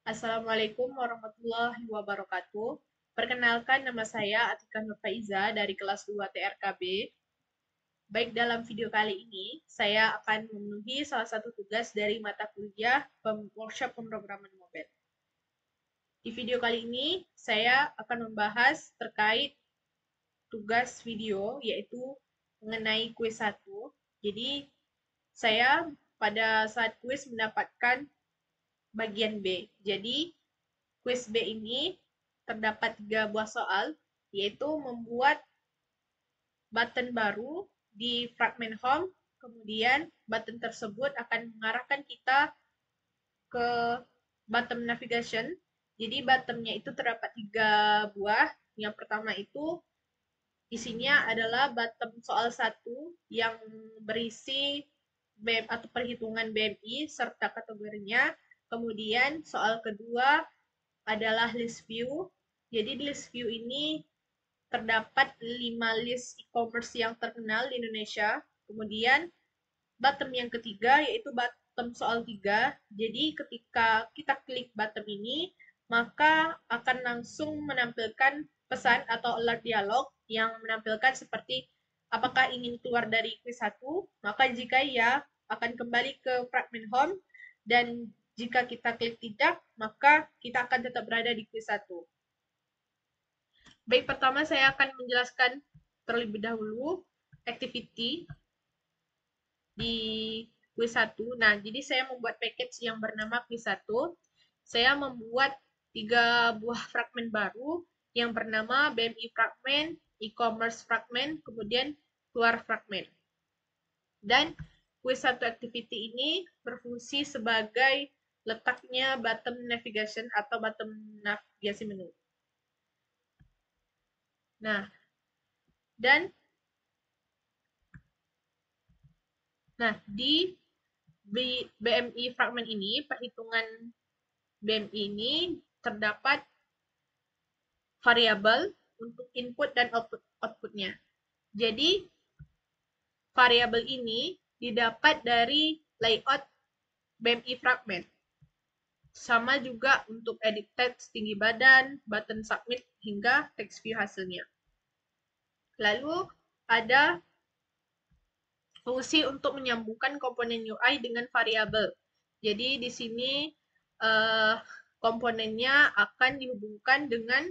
Assalamualaikum warahmatullahi wabarakatuh. Perkenalkan, nama saya Atika Nur Faiza dari kelas 2 TRKB. Baik, dalam video kali ini, saya akan memenuhi salah satu tugas dari mata kuliah workshop pemrograman mobile. Di video kali ini, saya akan membahas terkait tugas video, yaitu mengenai kuis 1. Jadi, saya pada saat kuis mendapatkan bagian B. Jadi, kuis B ini terdapat 3 buah soal, yaitu membuat button baru di fragment home, kemudian button tersebut akan mengarahkan kita ke button navigation. Jadi buttonnya itu terdapat 3 buah. Yang pertama itu isinya adalah button soal 1 yang berisi BM atau perhitungan BMI serta kategorinya. Kemudian soal kedua adalah list view. Jadi di list view ini terdapat 5 list e-commerce yang terkenal di Indonesia. Kemudian bottom yang ketiga yaitu bottom soal 3. Jadi ketika kita klik bottom ini, maka akan langsung menampilkan pesan atau alert dialog yang menampilkan seperti apakah ingin keluar dari quiz 1, maka jika ya akan kembali ke fragment home, dan jika kita klik tidak, maka kita akan tetap berada di quiz 1. Baik, pertama saya akan menjelaskan terlebih dahulu activity di quiz 1. Nah, jadi saya membuat package yang bernama quiz 1. Saya membuat 3 buah fragment baru yang bernama BMI fragment, e-commerce fragment, kemudian keluar fragment. Dan quiz 1 activity ini berfungsi sebagai letaknya bottom navigation atau bottom navigasi menu. Nah, dan di BMI fragment ini, perhitungan BMI ini terdapat variabel untuk input dan outputnya. Jadi, variabel ini didapat dari layout BMI fragment. Sama juga untuk edit text, tinggi badan, button submit, hingga text view hasilnya. Lalu, ada fungsi untuk menyambungkan komponen UI dengan variabel. Jadi di sini komponennya akan dihubungkan dengan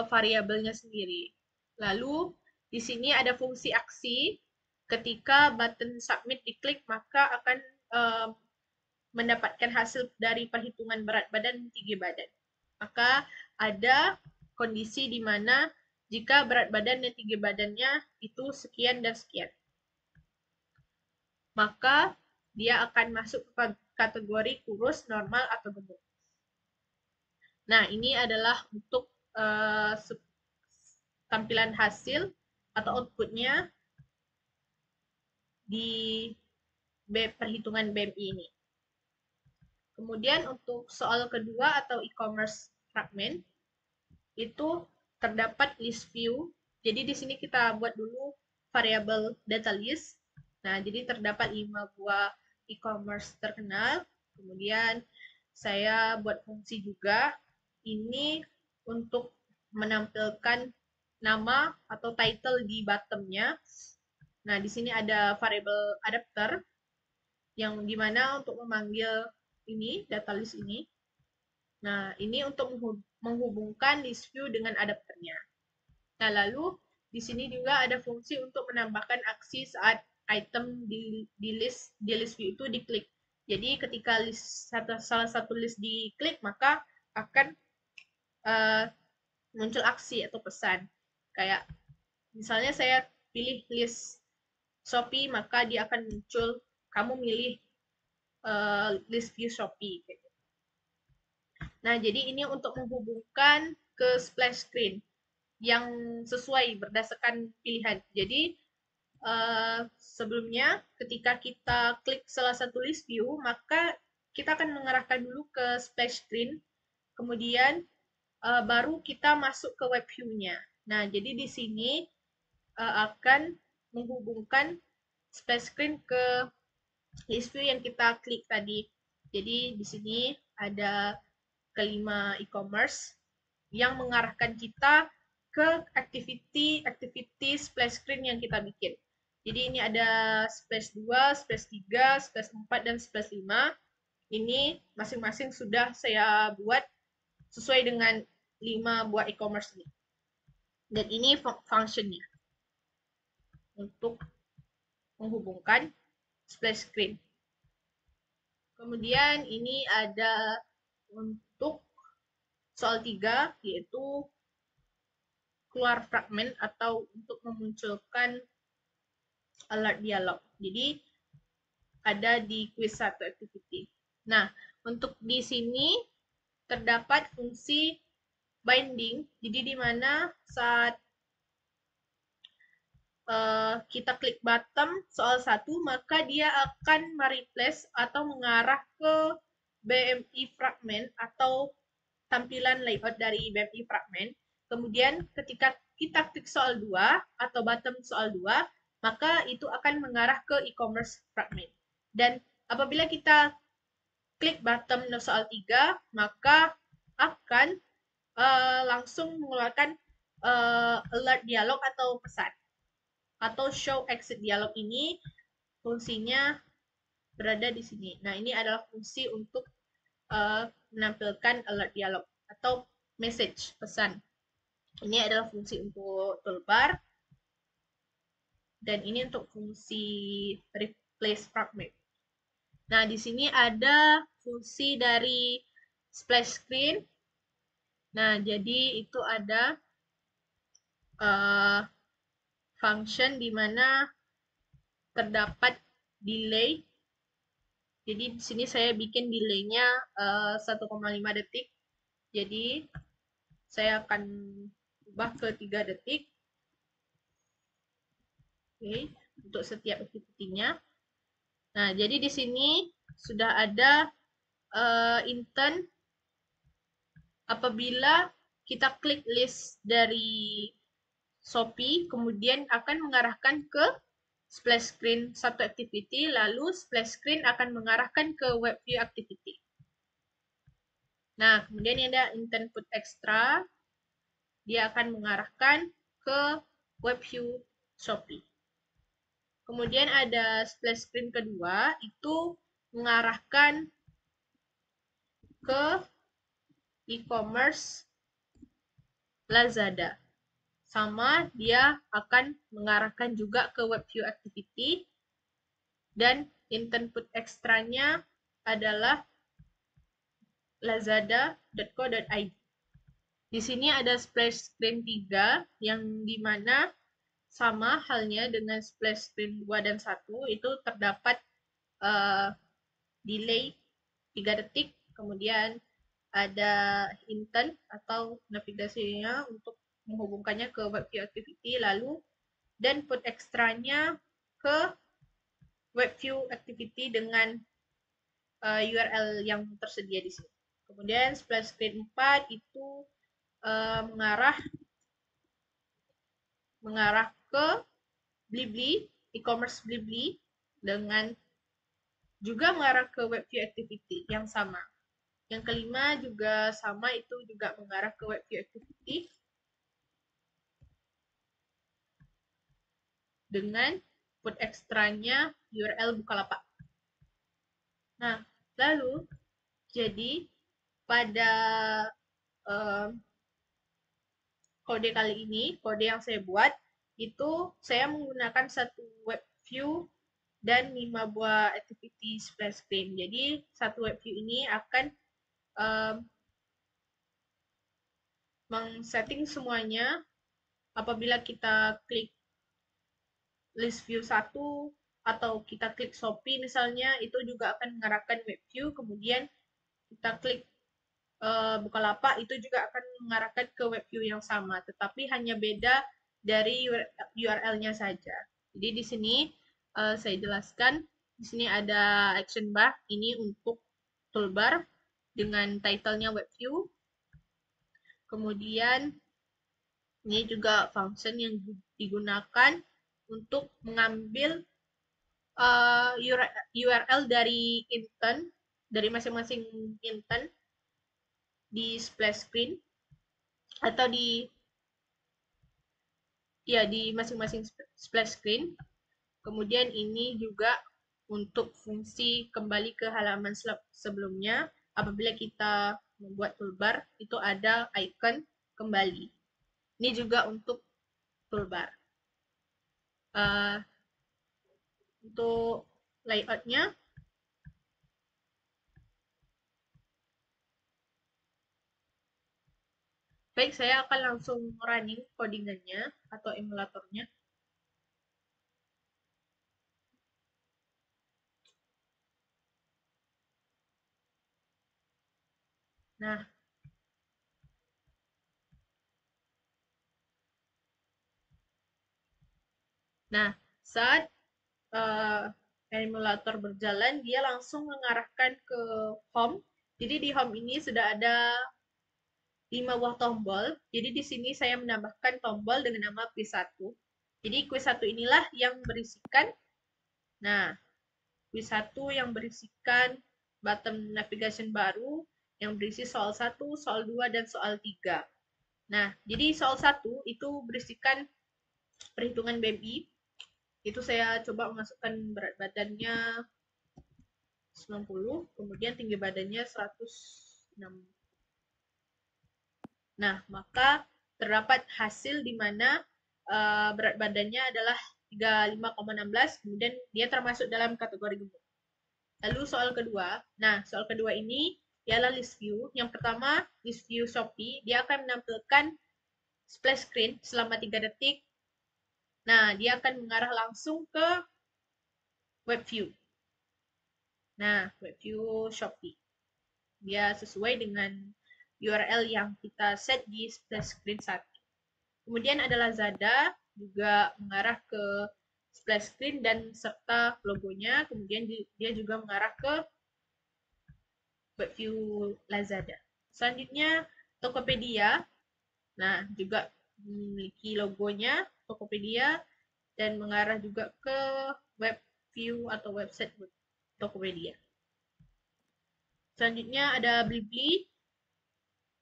variabelnya sendiri. Lalu di sini ada fungsi aksi. Ketika button submit diklik, maka akan mendapatkan hasil dari perhitungan berat badan dan tinggi badan. Maka ada kondisi di mana jika berat badan dan tinggi badannya itu sekian dan sekian, maka dia akan masuk ke kategori kurus, normal, atau gemuk. Nah, ini adalah untuk tampilan hasil atau outputnya di perhitungan BMI ini. Kemudian untuk soal kedua atau e-commerce fragment, itu terdapat list view. Jadi di sini kita buat dulu variabel data list. Nah, jadi terdapat 5 buah e-commerce terkenal. Kemudian saya buat fungsi juga. Ini untuk menampilkan nama atau title di bottomnya. Nah, di sini ada variabel adapter yang dimana untuk memanggil ini, data list ini. Nah, ini untuk menghubungkan list view dengan adapternya. Nah, lalu di sini juga ada fungsi untuk menambahkan aksi saat item di list view itu diklik. Jadi ketika salah satu list diklik, maka akan muncul aksi atau pesan. Kayak misalnya saya pilih list Shopee, maka dia akan muncul kamu milih list view Shopee. Nah, jadi ini untuk menghubungkan ke splash screen yang sesuai berdasarkan pilihan. Jadi, sebelumnya ketika kita klik salah satu list view, maka kita akan mengarahkan dulu ke splash screen, kemudian baru kita masuk ke web view-nya. Nah, jadi di sini akan menghubungkan splash screen ke list view yang kita klik tadi. Jadi di sini ada kelima e-commerce yang mengarahkan kita ke activity splash screen yang kita bikin. Jadi ini ada splash 2, splash 3, splash 4, dan splash 5. Ini masing-masing sudah saya buat sesuai dengan 5 buah e-commerce ini. Dan ini functionnya untuk menghubungkan splash screen. Kemudian ini ada untuk soal 3, yaitu keluar fragmen atau untuk memunculkan alert dialog. Jadi ada di quiz 1 activity. Nah, untuk di sini terdapat fungsi binding. Jadi di mana saat kita klik button soal 1, maka dia akan mereplace atau mengarah ke BMI fragment atau tampilan layout dari BMI fragment. Kemudian ketika kita klik soal 2 atau button soal 2, maka itu akan mengarah ke e-commerce fragment. Dan apabila kita klik button soal 3, maka akan langsung mengeluarkan alert dialog atau pesan. Atau show exit dialog ini fungsinya berada di sini. Nah, ini adalah fungsi untuk menampilkan alert dialog atau message, pesan. Ini adalah fungsi untuk toolbar. Dan ini untuk fungsi replace fragment. Nah, di sini ada fungsi dari splash screen. Nah, jadi itu ada function di mana terdapat delay. Jadi di sini saya bikin delaynya 1,5 detik. Jadi saya akan ubah ke 3 detik. Oke, untuk setiap activity-nya. Nah, jadi di sini sudah ada intent apabila kita klik list dari Shopee, kemudian akan mengarahkan ke splash screen satu activity, lalu splash screen akan mengarahkan ke web view activity. Nah, kemudian ada intent put extra, dia akan mengarahkan ke web view Shopee. Kemudian ada splash screen kedua, itu mengarahkan ke e-commerce Lazada. Sama, dia akan mengarahkan juga ke web view activity, dan intent put extra-nya adalah lazada.co.id. Di sini ada splash screen 3, yang dimana sama halnya dengan splash screen 2 dan 1, itu terdapat delay 3 detik, kemudian ada intent atau navigasinya untuk menghubungkannya ke web view activity, lalu dan put extra-nya ke web view activity dengan URL yang tersedia di sini. Kemudian splash screen 4 itu mengarah ke Blibli, e-commerce Blibli, dengan juga mengarah ke web view activity yang sama. Yang kelima juga sama, itu juga mengarah ke web view activity dengan put extra-nya URL Bukalapak. Nah, lalu jadi pada kode kali ini, kode yang saya buat, itu saya menggunakan satu web view dan 5 buah activity splash screen. Jadi satu web view ini akan meng-setting semuanya. Apabila kita klik list view 1 atau kita klik Shopee misalnya, itu juga akan mengarahkan web view. Kemudian kita klik Bukalapak, itu juga akan mengarahkan ke web view yang sama, tetapi hanya beda dari URL-nya saja. Jadi di sini saya jelaskan, di sini ada action bar, ini untuk toolbar dengan title-nya web view. Kemudian ini juga function yang digunakan untuk mengambil URL dari intent, dari masing-masing intent, di splash screen atau di masing-masing splash screen. Kemudian ini juga untuk fungsi kembali ke halaman sebelumnya. Apabila kita membuat toolbar, itu ada icon kembali. Ini juga untuk toolbar. Untuk layoutnya, baik, saya akan langsung running codingannya atau emulatornya. Nah, saat emulator berjalan, dia langsung mengarahkan ke home. Jadi di home ini sudah ada 5 buah tombol. Jadi di sini saya menambahkan tombol dengan nama quiz 1. Jadi quiz 1 inilah yang berisikan, nah, quiz 1 yang berisikan button navigation baru yang berisi soal 1, soal 2, dan soal 3. Nah, jadi soal 1 itu berisikan perhitungan BMI. Itu saya coba memasukkan berat badannya 90, kemudian tinggi badannya 106. Nah, maka terdapat hasil di mana berat badannya adalah 35,16, kemudian dia termasuk dalam kategori gemuk. Lalu soal kedua, soal kedua ini ialah list view. Yang pertama, list view Shopee, dia akan menampilkan splash screen selama 3 detik. Nah, dia akan mengarah langsung ke web view. Nah, web view Shopee. Dia sesuai dengan URL yang kita set di splash screen 1. Kemudian ada Lazada, juga mengarah ke splash screen dan serta logonya. Kemudian dia juga mengarah ke web view Lazada. Selanjutnya Tokopedia. Nah, juga memiliki logonya Tokopedia dan mengarah juga ke web view atau website Tokopedia. Selanjutnya ada Blibli,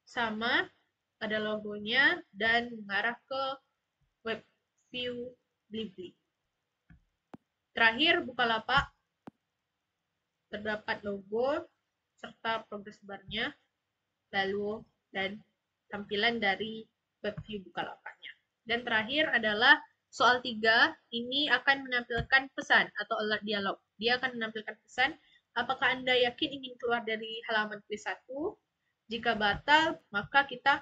sama, ada logonya dan mengarah ke web view Blibli. Terakhir Bukalapak, terdapat logo serta progress bar-nya, lalu dan tampilan dari web view Bukalapaknya. Dan terakhir adalah soal 3, ini akan menampilkan pesan atau alert dialog. Dia akan menampilkan pesan, apakah Anda yakin ingin keluar dari halaman quiz 1? Jika batal, maka kita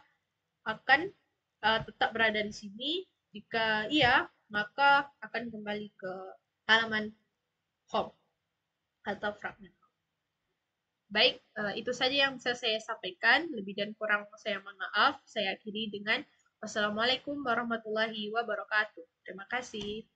akan tetap berada di sini. Jika iya, maka akan kembali ke halaman home atau fragment. Baik, itu saja yang bisa saya sampaikan. Lebih dan kurang saya mohon maaf. Saya akhiri dengan wassalamualaikum warahmatullahi wabarakatuh. Terima kasih.